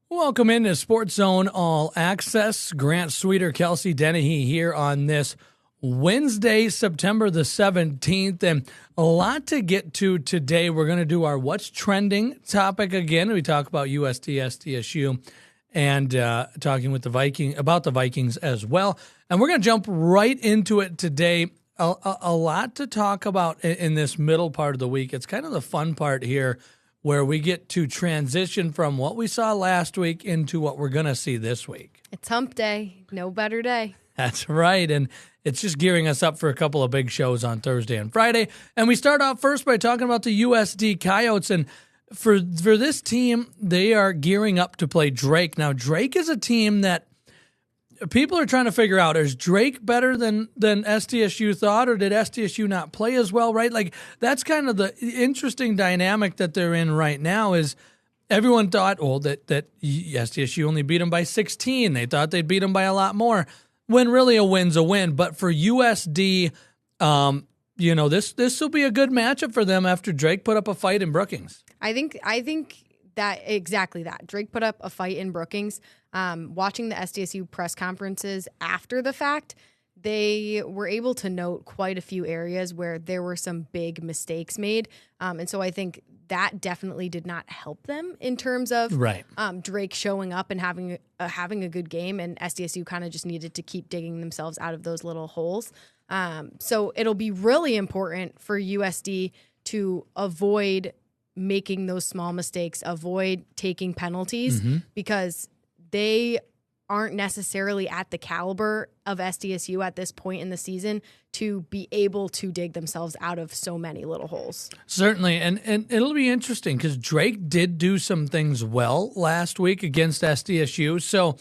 Welcome into SportZone All Access. Grant Sweeter, Kelsey Dennehy here on this Wednesday, September the 17th. And a lot to get to today. We're going to do our What's Trending topic again. We talk about USD, SDSU, and talking with about the Vikings as well. And we're going to jump right into it today. A lot to talk about in this middle part of the week. It's kind of the fun part here, where we get to transition from what we saw last week into what we're going to see this week. It's hump day. No better day. That's right. And it's just gearing us up for a couple of big shows on Thursday and Friday. And we start off first by talking about the USD Coyotes. And for this team, they are gearing up to play Drake. Now, Drake is a team that people are trying to figure out, is Drake better than SDSU thought, or did SDSU not play as well, right? Like, that's kind of the interesting dynamic that they're in right now. Is everyone thought, that SDSU only beat them by 16. They thought they'd beat them by a lot more, when really a win's a win. But for USD, this will be a good matchup for them after Drake put up a fight in Brookings. I think that exactly that. Drake put up a fight in Brookings. Watching the SDSU press conferences after the fact, they were able to note quite a few areas where there were some big mistakes made. And so I think that definitely did not help them in terms of Drake showing up and having a good game, and SDSU kind of just needed to keep digging themselves out of those little holes. So it'll be really important for USD to avoid making those small mistakes, avoid taking penalties, because they aren't necessarily at the caliber of SDSU at this point in the season to be able to dig themselves out of so many little holes. Certainly, and it'll be interesting because Drake did do some things well last week against SDSU, so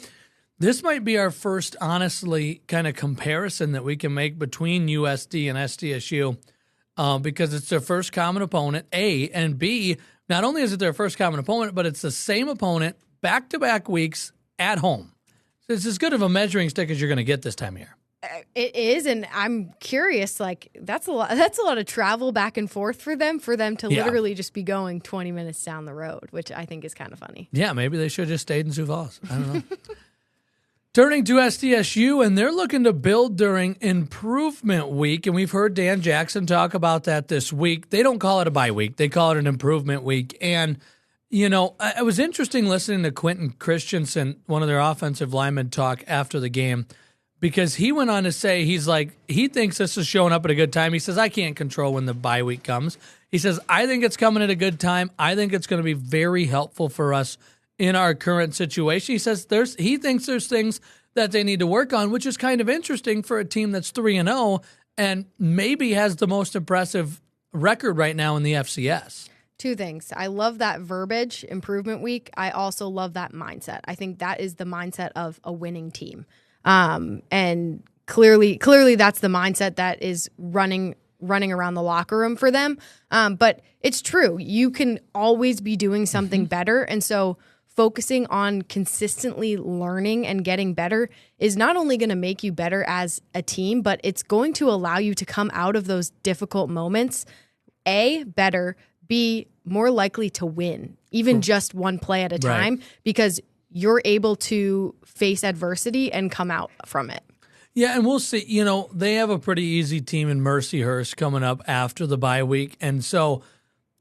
this might be our first, honestly, kind of comparison that we can make between USD and SDSU, because it's their first common opponent, A, and B, not only is it their first common opponent, but it's the same opponent back-to-back weeks at home. So it's as good of a measuring stick as you're going to get this time of year. It is, and I'm curious, that's a lot of travel back and forth for them to literally just be going 20 minutes down the road, which I think is kind of funny. Yeah, maybe they should have just stayed in Sioux Falls. I don't know. Turning to SDSU, and they're looking to build during improvement week, and we've heard Dan Jackson talk about that this week. They don't call it a bye week. They call it an improvement week. And, it was interesting listening to Quentin Christensen, one of their offensive linemen, talk after the game, because he went on to say he thinks this is showing up at a good time. He says, I can't control when the bye week comes. He says, I think it's coming at a good time. I think it's going to be very helpful for us in our current situation. He says he thinks there's things that they need to work on, which is kind of interesting for a team that's 3-0 and maybe has the most impressive record right now in the FCS. Two things. I love that verbiage, improvement week. I also love that mindset. I think that is the mindset of a winning team. And clearly that's the mindset that is running around the locker room for them. But it's true. You can always be doing something better. And so focusing on consistently learning and getting better is not only going to make you better as a team, but it's going to allow you to come out of those difficult moments, A, better, B, more likely to win, even just one play at a time, because you're able to face adversity and come out from it. Yeah, and we'll see. They have a pretty easy team in Mercyhurst coming up after the bye week. And so,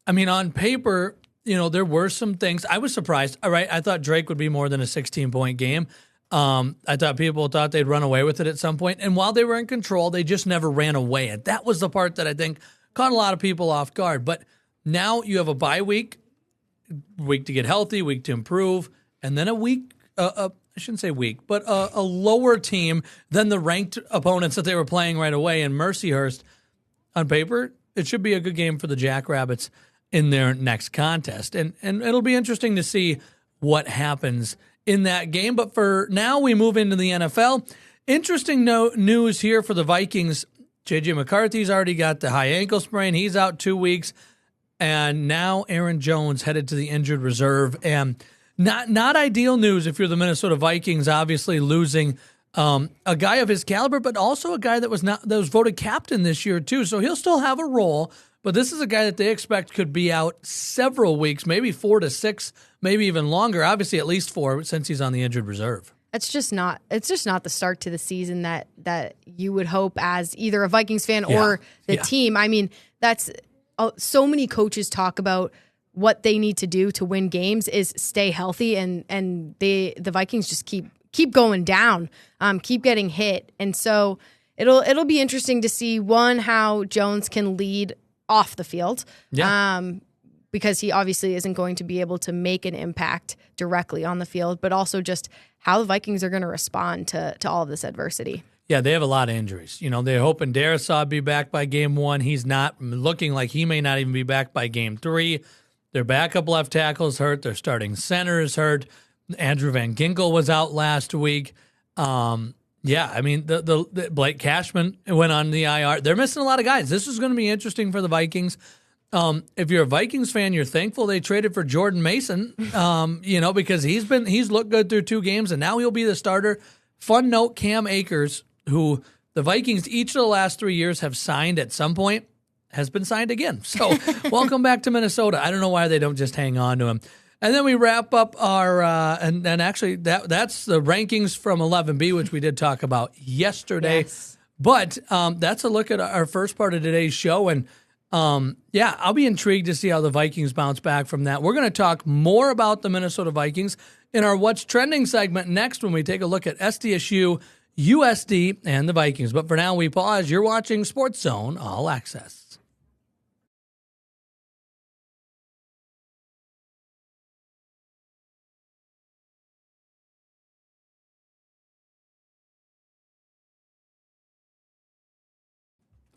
on paper, there were some things. I was surprised. All right, I thought Drake would be more than a 16-point game. I thought people thought they'd run away with it at some point. And while they were in control, they just never ran away. And that was the part that I think caught a lot of people off guard. But now you have a bye week to get healthy, week to improve, and then a week, I shouldn't say weak, but a lower team than the ranked opponents that they were playing right away in Mercyhurst. On paper, it should be a good game for the Jackrabbits in their next contest. And it'll be interesting to see what happens in that game. But for now, we move into the NFL. Interesting news here for the Vikings. J.J. McCarthy's already got the high ankle sprain. He's out 2 weeks. And now Aaron Jones headed to the injured reserve. And not ideal news if you're the Minnesota Vikings, obviously losing a guy of his caliber, but also a guy that was voted captain this year too. So he'll still have a role, But this is a guy that they expect could be out several weeks, maybe 4 to 6, maybe even longer. Obviously, at least 4 since he's on the injured reserve. It's just not the start to the season that you would hope as either a Vikings fan or the team. I mean, that's so many coaches talk about what they need to do to win games is stay healthy, and the Vikings just keep going down, keep getting hit, and so it'll be interesting to see how Jones can lead off the field. Because he obviously isn't going to be able to make an impact directly on the field, but also just how the Vikings are going to respond to all of this adversity. Yeah, they have a lot of injuries. They're hoping Darisaw will be back by game 1. He's not, looking like he may not even be back by game 3. Their backup left tackle is hurt. Their starting center is hurt. Andrew Van Ginkel was out last week. The Blake Cashman went on the IR. They're missing a lot of guys. This is going to be interesting for the Vikings. If you're a Vikings fan, you're thankful they traded for Jordan Mason, because he's looked good through 2 games, and now he'll be the starter. Fun note, Cam Akers, who the Vikings each of the last 3 years have signed at some point, has been signed again. So welcome back to Minnesota. I don't know why they don't just hang on to him. And then we wrap up our and actually that's the rankings from 11B, which we did talk about yesterday. Yes. But that's a look at our first part of today's show, and I'll be intrigued to see how the Vikings bounce back from that. We're going to talk more about the Minnesota Vikings in our What's Trending segment next when we take a look at SDSU, USD, and the Vikings. But for now, we pause. You're watching SportsZone All Access.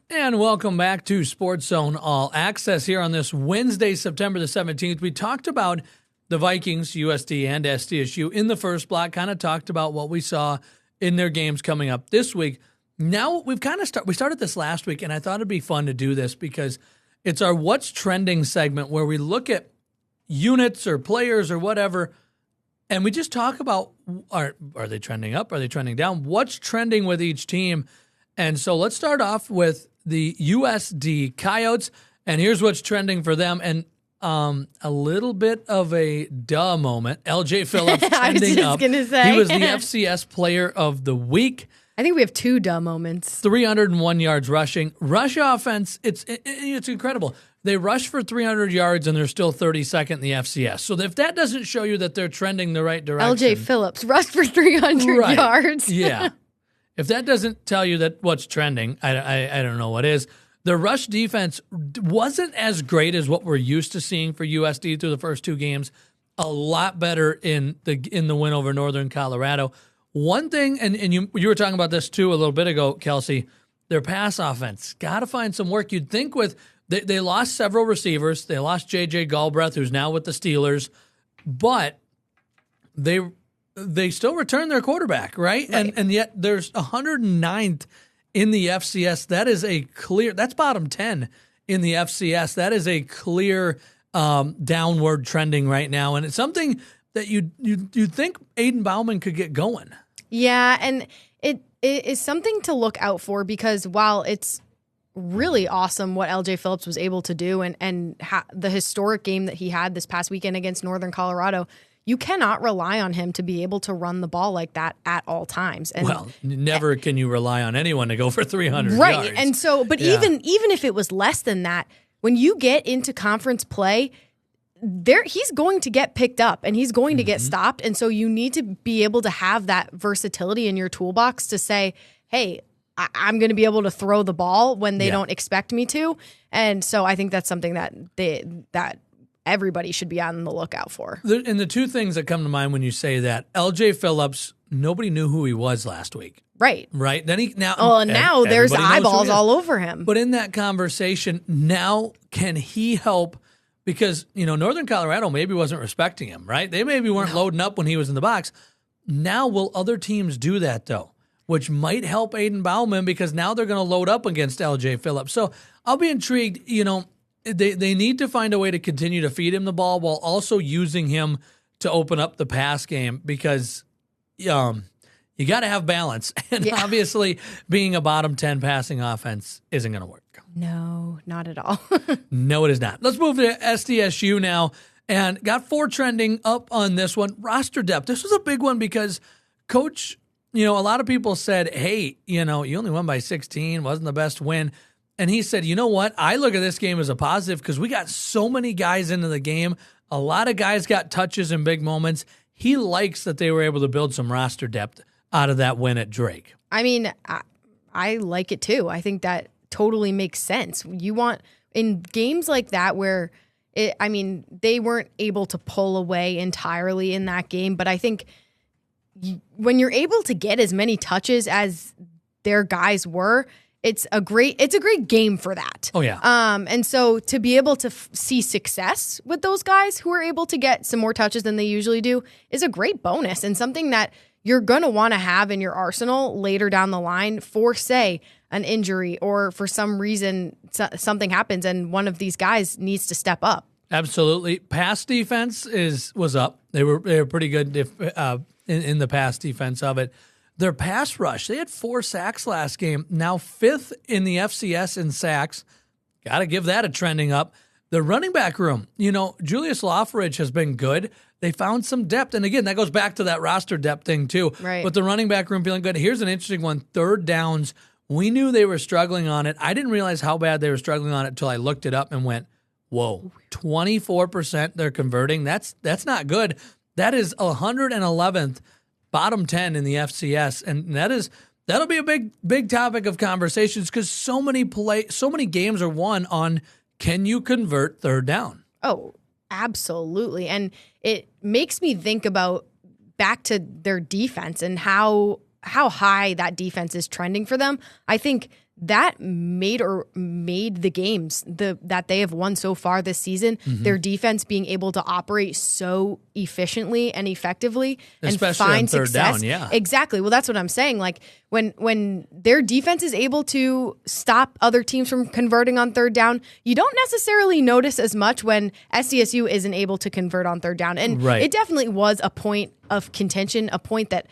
And welcome back to SportsZone All Access here on this Wednesday, September the 17th. We talked about the Vikings, USD, and SDSU in the first block, kind of talked about what we saw in their games coming up this week. Now we've kind of we started this last week, and I thought it'd be fun to do this because it's our What's Trending segment where we look at units or players or whatever, and we just talk about are they trending up, are they trending down, what's trending with each team. And so let's start off with the USD Coyotes, and here's what's trending for them. And a little bit of a duh moment. LJ Phillips trending up. Gonna say. He was the FCS Player of the Week. I think we have 2 duh moments. 301 yards rushing. Rush offense, it's incredible. They rush for 300 yards, and they're still 32nd in the FCS. So if that doesn't show you that they're trending the right direction. LJ Phillips rushed for 300 yards. Yeah. If that doesn't tell you that what's trending, I don't know what is. The rush defense wasn't as great as what we're used to seeing for USD through the first 2 games. A lot better in the win over Northern Colorado. One thing, and you were talking about this too a little bit ago, Kelsey, their pass offense. Got to find some work. You'd think they lost several receivers. They lost J.J. Galbraith, who's now with the Steelers, but they still return their quarterback, right? And yet there's 109th in the FCS. That is that's bottom 10 in the FCS. That is a clear downward trending right now. And it's something that you'd think Aiden Bauman could get going. Yeah, and it is something to look out for because while it's really awesome what LJ Phillips was able to do and the historic game that he had this past weekend against Northern Colorado, you cannot rely on him to be able to run the ball like that at all times. And, never can you rely on anyone to go for 300 yards. Right, and so, but even if it was less than that, when you get into conference play, he's going to get picked up and he's going to get stopped. And so you need to be able to have that versatility in your toolbox to say, hey, I'm going to be able to throw the ball when they don't expect me to. And so I think that's something that everybody should be on the lookout for. And the 2 things that come to mind when you say that, LJ Phillips, nobody knew who he was last week. Right. Then now there's eyeballs all over him. But in that conversation, now can he help? Because, Northern Colorado maybe wasn't respecting him, right? They maybe weren't loading up when he was in the box. Now will other teams do that, though? Which might help Aiden Bauman because now they're going to load up against LJ Phillips. So I'll be intrigued, They need to find a way to continue to feed him the ball while also using him to open up the pass game because you got to have balance. And obviously being a bottom 10 passing offense isn't going to work. No, not at all. No, it is not. Let's move to SDSU now, and got 4 trending up on this one. Roster depth. This was a big one because Coach, a lot of people said, hey, you only won by 16, wasn't the best win. And he said, you know what? I look at this game as a positive because we got so many guys into the game. A lot of guys got touches in big moments. He likes that they were able to build some roster depth out of that win at Drake. I mean, I like it too. I think that totally makes sense. You want, in games like that where, they weren't able to pull away entirely in that game, but I think when you're able to get as many touches as their guys were, it's a great game for that. Oh, yeah. And so to be able to see success with those guys who are able to get some more touches than they usually do is a great bonus and something that you're going to want to have in your arsenal later down the line for, say, an injury or for some reason something happens and one of these guys needs to step up. Absolutely. Pass defense was up. They were pretty good in the pass defense of it. Their pass rush, they had 4 sacks last game, now 5th in the FCS in sacks. Got to give that a trending up. The running back room, Julius Loffridge has been good. They found some depth. And again, that goes back to that roster depth thing too. Right. But the running back room feeling good. Here's an interesting one, 3rd downs. We knew they were struggling on it. I didn't realize how bad they were struggling on it until I looked it up and went, whoa, 24% they're converting. That's not good. That is 111th. Bottom 10 in the FCS, and that'll be a big topic of conversations because so many games are won on can you convert 3rd down? Oh, absolutely, and it makes me think about back to their defense and how high that defense is trending for them. I think that made the games that they have won so far this season, their defense being able to operate so efficiently and effectively especially and find on 3rd success. down, yeah. Exactly. Well, that's what I'm saying. Like when their defense is able to stop other teams from converting on 3rd down, you don't necessarily notice as much when SDSU isn't able to convert on 3rd down. And It definitely was a point of contention, a point that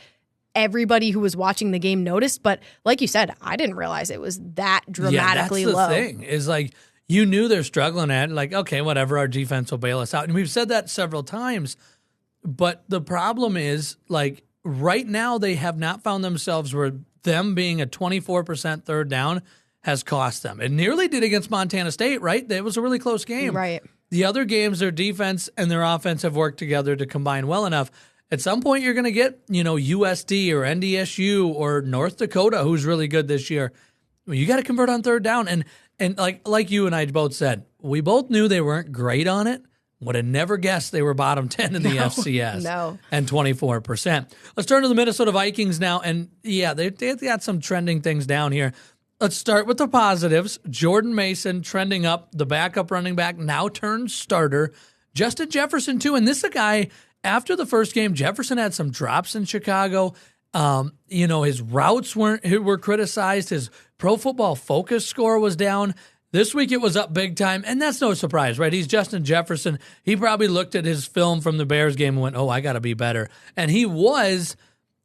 everybody who was watching the game noticed, but like you said, I didn't realize it was that dramatically low. Yeah, that's the thing, is like you knew they're struggling at it, like, okay, whatever, our defense will bail us out. And we've said that several times, but the problem is, like, right now they have not found themselves where them being a 24% 3rd down has cost them. It nearly did against Montana State, right? It was a really close game. Right. The other games, their defense and their offense have worked together to combine well enough. At some point, you're going to get, USD or NDSU or North Dakota, who's really good this year. You got to convert on 3rd down. And like you and I both said, we both knew they weren't great on it. Would have never guessed they were bottom 10 in the FCS. No. And 24%. Let's turn to the Minnesota Vikings now. And, yeah, they've got some trending things down here. Let's start with the positives. Jordan Mason trending up, the backup running back, now turned starter. Justin Jefferson, too. And this is a guy... After the first game, Jefferson had some drops in Chicago. His routes were criticized. His Pro Football Focus score was down. This week it was up big time, and that's no surprise, right? He's Justin Jefferson. He probably looked at his film from the Bears game and went, oh, I got to be better. And he was,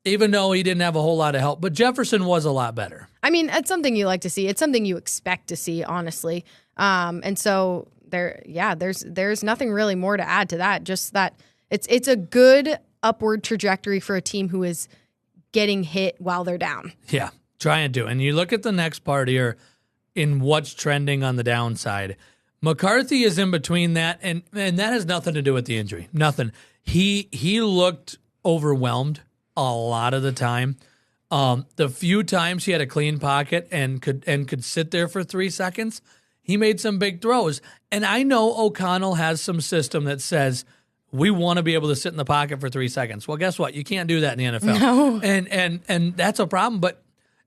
even though he didn't have a whole lot of help. But Jefferson was a lot better. I mean, it's something you like to see. It's something you expect to see, honestly. And so there's nothing really more to add to that. Just that it's a good upward trajectory for a team who is getting hit while they're down. Yeah, trying to. And you look at the next part here in what's trending on the downside. McCarthy is in between that, and that has nothing to do with the injury. Nothing. He looked overwhelmed a lot of the time. The few times he had a clean pocket and could sit there for 3 seconds, he made some big throws. And I know O'Connell has some system that says we want to be able to sit in the pocket for 3 seconds. Well, guess what? You can't do that in the NFL. No. And that's a problem. But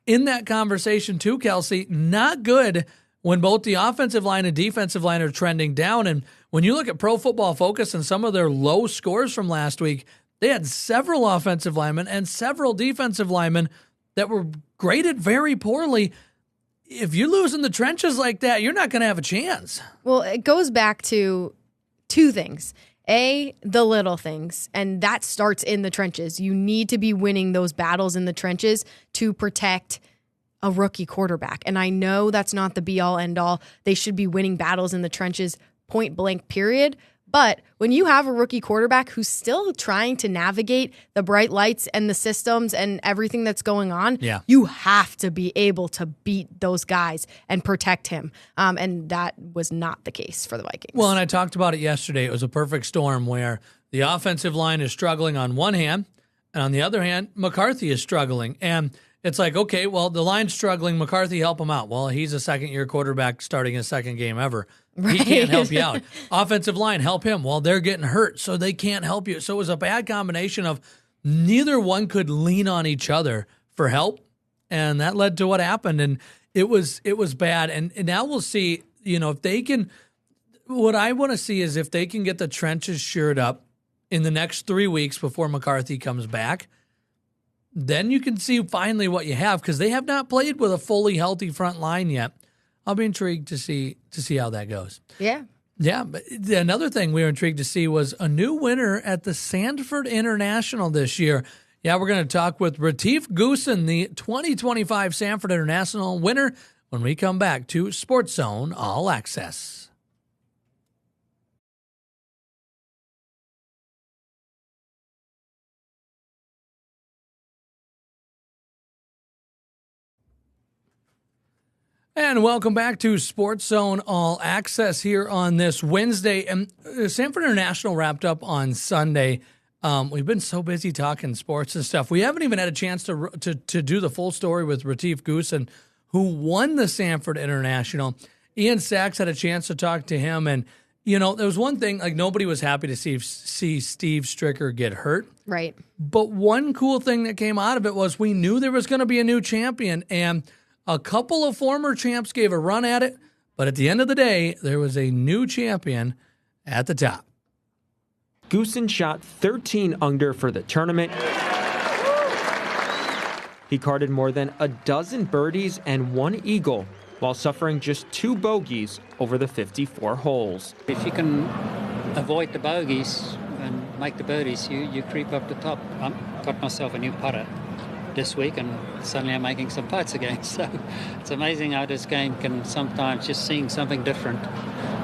in that conversation too, Kelsey, not good when both the offensive line and defensive line are trending down. And when you look at Pro Football Focus and some of their low scores from last week, they had several offensive linemen and several defensive linemen that were graded very poorly. If you lose in the trenches like that, you're not going to have a chance. Well, it goes back to 2 things. A, the little things, and that starts in the trenches. You need to be winning those battles in the trenches to protect a rookie quarterback. And I know that's not the be all end all. They should be winning battles in the trenches, point blank, period. But when you have a rookie quarterback who's still trying to navigate the bright lights and the systems and everything that's going on, you have to be able to beat those guys and protect him. And that was not the case for the Vikings. Well, and I talked about it yesterday. It was a perfect storm where the offensive line is struggling on one hand, and on the other hand, McCarthy is struggling. And it's like, okay, well, the line's struggling. McCarthy, help him out. Well, he's a second-year quarterback starting his second game ever. Right. He can't help you out. Offensive line, help him. Well, they're getting hurt, so they can't help you. So it was a bad combination of neither one could lean on each other for help, and that led to what happened. And it was bad. And now we'll see, if they can – what I want to see is if they can get the trenches shored up in the next 3 weeks before McCarthy comes back, then you can see finally what you have, because they have not played with a fully healthy front line yet. I'll be intrigued to see how that goes. Yeah. Yeah, but another thing we were intrigued to see was a new winner at the Sanford International this year. Yeah, we're going to talk with Retief Goosen, the 2025 Sanford International winner, when we come back to SportZone All Access. And welcome back to SportZone All Access here on this Wednesday. And Sanford International wrapped up on Sunday. We've been so busy talking sports and stuff. We haven't even had a chance to do the full story with Retief Goosen, who won the Sanford International. Ian Sachs had a chance to talk to him. And, there was one thing, like nobody was happy to see Steve Stricker get hurt. Right. But one cool thing that came out of it was we knew there was going to be a new champion. And a couple of former champs gave a run at it, but at the end of the day, there was a new champion at the top. Goosen shot 13 under for the tournament. He carded more than a dozen birdies and one eagle while suffering just 2 bogeys over the 54 holes. If you can avoid the bogeys and make the birdies, you creep up the top. I've got myself a new putter this week, and suddenly I'm making some putts again. So it's amazing how this game can sometimes, just seeing something different,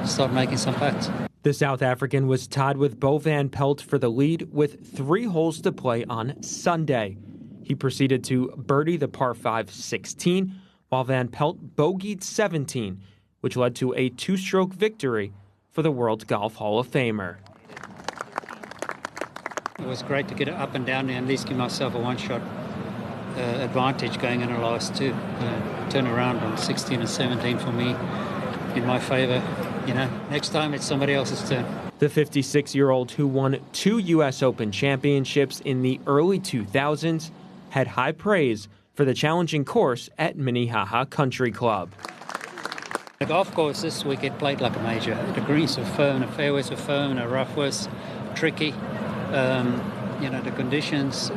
start making some putts. The South African was tied with Bo Van Pelt for the lead with 3 holes to play on Sunday. He proceeded to birdie the par 5 16, while Van Pelt bogeyed 17, which led to a 2-stroke victory for the World Golf Hall of Famer. It was great to get it up and down and at least give myself a one-shot advantage going in the last 2. Turn around on 16 and 17 for me in my favor. Next time it's somebody else's turn. The 56-year-old, who won 2 U.S. Open championships in the early 2000s, had high praise for the challenging course at Minnehaha Country Club. The golf course this week, it played like a major. The greens were firm, the fairways were firm, the rough was tricky. The conditions,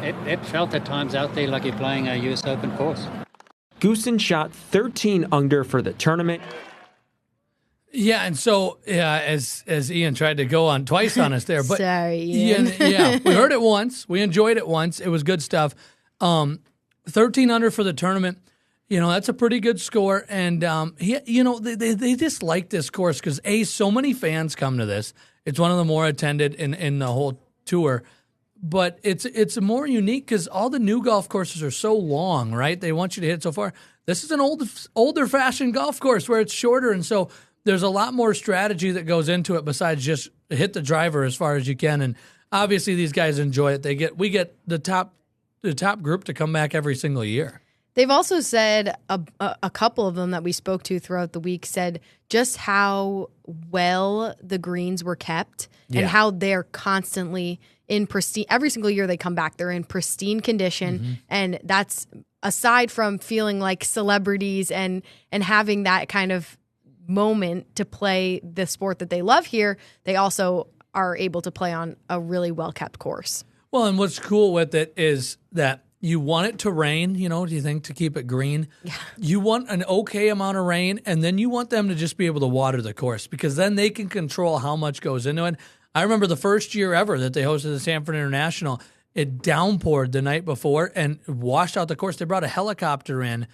it felt at times out there like you're playing a U.S. Open course. Goosen shot 13 under for the tournament. Yeah, and so as Ian tried to go on twice on us there, but sorry, Ian. Yeah, we heard it once, we enjoyed it once, it was good stuff. 13 under for the tournament, that's a pretty good score, and they just like this course because so many fans come to this. It's one of the more attended in the whole tour. But it's more unique because all the new golf courses are so long, right? They want you to hit so far. This is an older-fashioned golf course where it's shorter, and so there's a lot more strategy that goes into it besides just hit the driver as far as you can. And obviously, these guys enjoy it. We get the top group to come back every single year. They've also said a couple of them that we spoke to throughout the week said just how well the greens were kept and how they're constantly in pristine. Every single year they come back, they're in pristine condition. And that's aside from feeling like celebrities and having that kind of moment to play the sport that they love here, they also are able to play on a really well-kept course. Well, and what's cool with it is that you want it to rain, do you think, to keep it green? Yeah. You want an okay amount of rain, and then you want them to just be able to water the course because then they can control how much goes into it. I remember the first year ever that they hosted the Sanford International, It downpoured the night before and washed out the course. They brought a helicopter in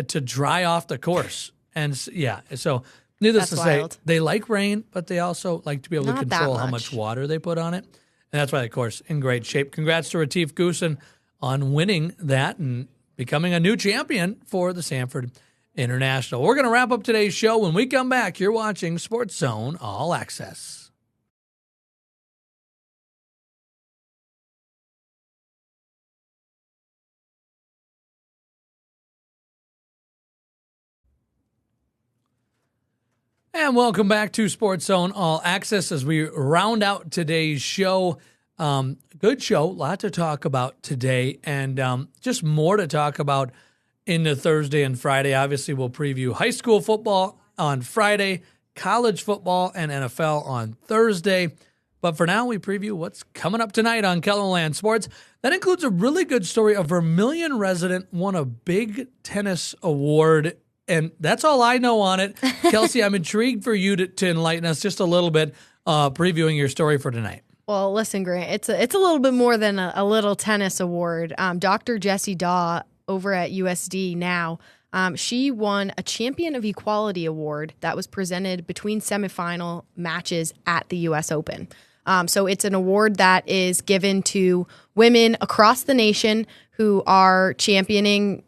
to dry off the course. And so needless to say, they like rain, but they also like to be able to control how much water they put on it. And that's why the course in great shape. Congrats to Retief Goosen on winning that and becoming a new champion for the Sanford International. We're going to wrap up today's show. When we come back, you're watching SportsZone All Access. And welcome back to SportsZone All Access as we round out today's show. Good show, a lot to talk about today, and just more to talk about into Thursday and Friday. Obviously, we'll preview high school football on Friday, college football and NFL on Thursday. But for now, we preview what's coming up tonight on KELOLAND Sports. That includes a really good story. A Vermilion resident won a big tennis award. And that's all I know on it. Kelsey, I'm intrigued for you to enlighten us just a little bit, previewing your story for tonight. Well, listen, Grant, it's a little bit more than a little tennis award. Dr. Jessie Daw over at USD now, she won a Champion of Equality award that was presented between semifinal matches at the U.S. Open. So it's an award that is given to women across the nation who are championing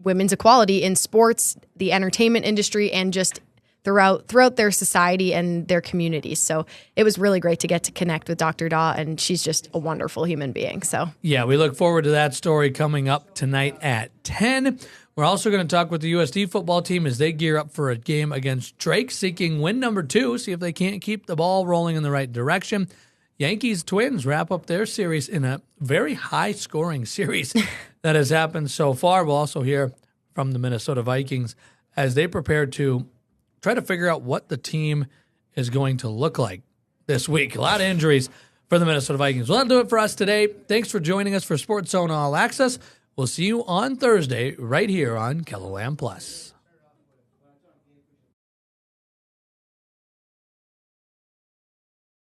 women's equality in sports, the entertainment industry, and just throughout their society and their communities. So it was really great to get to connect with Dr. Daw, and she's just a wonderful human being. So yeah, we look forward to that story coming up tonight at 10. We're also going to talk with the USD football team as they gear up for a game against Drake, seeking win number 2, see if they can't keep the ball rolling in the right direction. Yankees Twins wrap up their series in a very high-scoring series that has happened so far. We'll also hear from the Minnesota Vikings as they prepare to try to figure out what the team is going to look like this week. A lot of injuries for the Minnesota Vikings. Well, that'll do it for us today. Thanks for joining us for SportsZone All Access. We'll see you on Thursday right here on KELOLAND Plus.